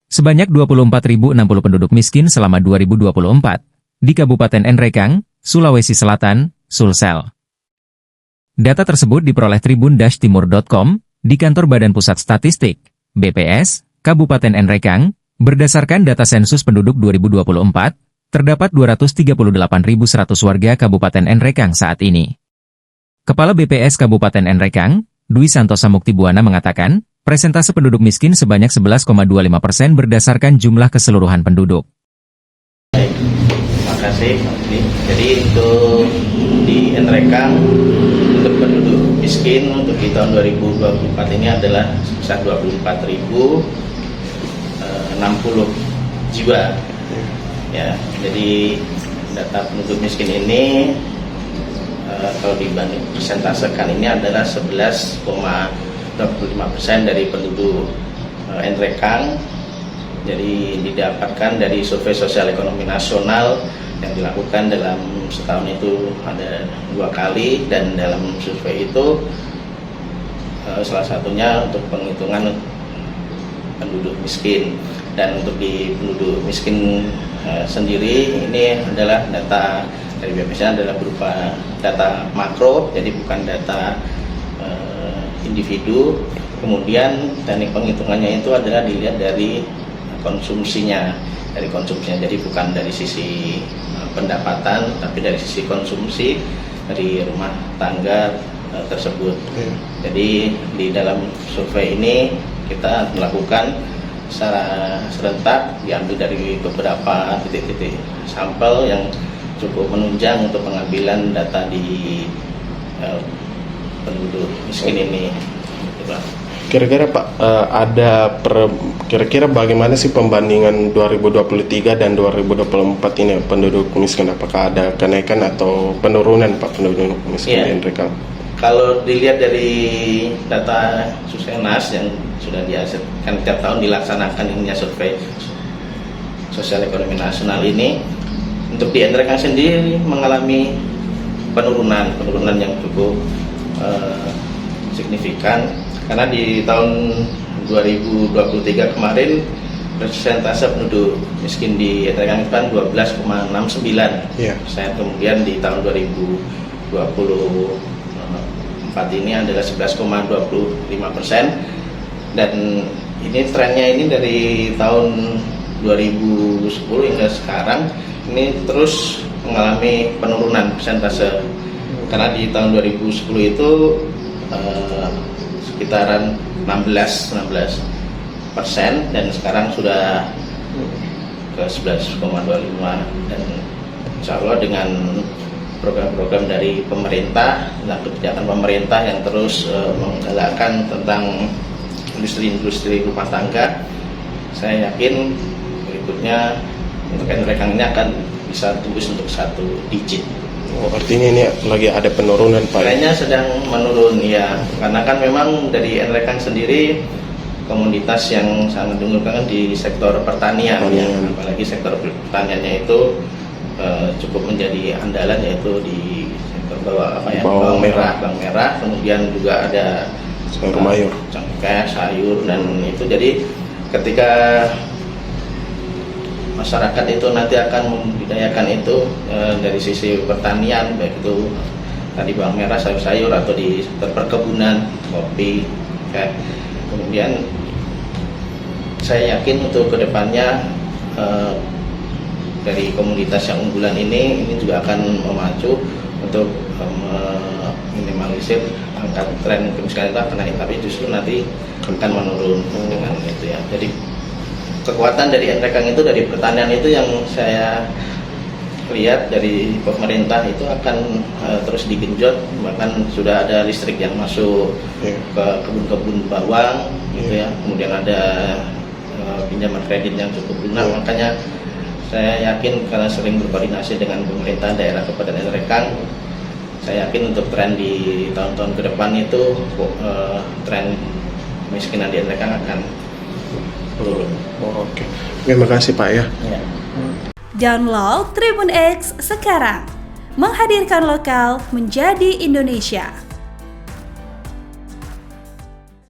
Sebanyak 24.060 penduduk miskin selama 2024 di Kabupaten Nrekang, Sulawesi Selatan, Sulsel. Data tersebut diperoleh tribun-timur.com di kantor Badan Pusat Statistik, BPS, Kabupaten Nrekang, berdasarkan data sensus penduduk 2024, terdapat 238.100 warga Kabupaten Nrekang saat ini. Kepala BPS Kabupaten Nrekang, Dwi Santosa Muktibuana mengatakan, presentase penduduk miskin sebanyak 11,25% berdasarkan jumlah keseluruhan penduduk. Baik, terima kasih. Jadi untuk di Nrekang, untuk penduduk miskin untuk di tahun 2024 ini adalah sebesar 24.060 jiwa. Ya, jadi data penduduk miskin ini kalau dibanding persentasekan ini adalah 11,25% dari penduduk Nrekang. Jadi didapatkan dari survei sosial ekonomi nasional yang dilakukan dalam setahun itu ada 2 kali, dan dalam survei itu salah satunya untuk penghitungan penduduk miskin. Dan untuk di penduduk miskin sendiri ini adalah data dari BPS adalah berupa data makro, jadi bukan data individu. Kemudian teknik penghitungannya itu adalah dilihat dari konsumsinya, jadi bukan dari sisi pendapatan, tapi dari sisi konsumsi dari rumah tangga tersebut. Jadi di dalam survei ini kita melakukan secara serentak, diambil dari beberapa titik-titik sampel yang cukup menunjang untuk pengambilan data di penduduk miskin ini. Kira-kira Pak, kira-kira bagaimana sih pembandingan 2023 dan 2024 ini penduduk miskin? Apakah ada kenaikan atau penurunan Pak penduduk miskin di Nrekang? Kalau dilihat dari data Susenas yang sudah dihasilkan tiap tahun dilaksanakan ininya survei sosial ekonomi nasional ini, untuk di Nrekang sendiri mengalami penurunan yang cukup signifikan, karena di tahun 2023 kemarin persentase penduduk miskin di Nrekang itu kan 12,69%. Kemudian di tahun 2024 ini adalah 11,25%, dan ini trennya ini dari tahun 2010 hingga sekarang ini terus mengalami penurunan persentase, karena di tahun 2010 itu sekitaran 16%, dan sekarang sudah ke 11,25%, dan insya Allah dengan program-program dari pemerintah dan kebijakan pemerintah yang terus menggalakkan tentang industri rumah tangga, saya yakin berikutnya untuk Nrekang ini akan bisa tembus untuk 1 digit. Artinya ini lagi ada penurunan Pak? Kayaknya sedang menurun ya, karena kan memang dari Nrekang sendiri komoditas yang sangat diunggulkan di sektor pertanian. Ya, apalagi sektor pertaniannya itu cukup menjadi andalan, yaitu di sektor bawang merah, kemudian juga ada sayur mayur, cengkeh, sayur, dan itu jadi ketika masyarakat itu nanti akan membudidayakan itu dari sisi pertanian, baik itu tadi bawang merah, sayur-sayur, atau di sektor perkebunan, kopi, kemudian saya yakin untuk kedepannya dari komoditas yang unggulan ini juga akan memacu untuk meminimalisir angka tren kemiskinan itu akan naik, tapi justru nanti akan menurun dengan itu ya. Jadi kekuatan dari Nrekang itu dari pertanian itu yang saya lihat dari pemerintah itu akan terus digenjot, bahkan sudah ada listrik yang masuk ke kebun-kebun bawang gitu ya. Kemudian ada pinjaman kredit yang cukup lunak, makanya saya yakin karena sering berkoordinasi dengan pemerintah daerah Kabupaten Nrekang, saya yakin untuk tren di tahun-tahun ke depan itu tren kemiskinan di Nrekang akan turun. Oke. Terima kasih Pak ya. Download Tribun X sekarang, menghadirkan lokal menjadi Indonesia.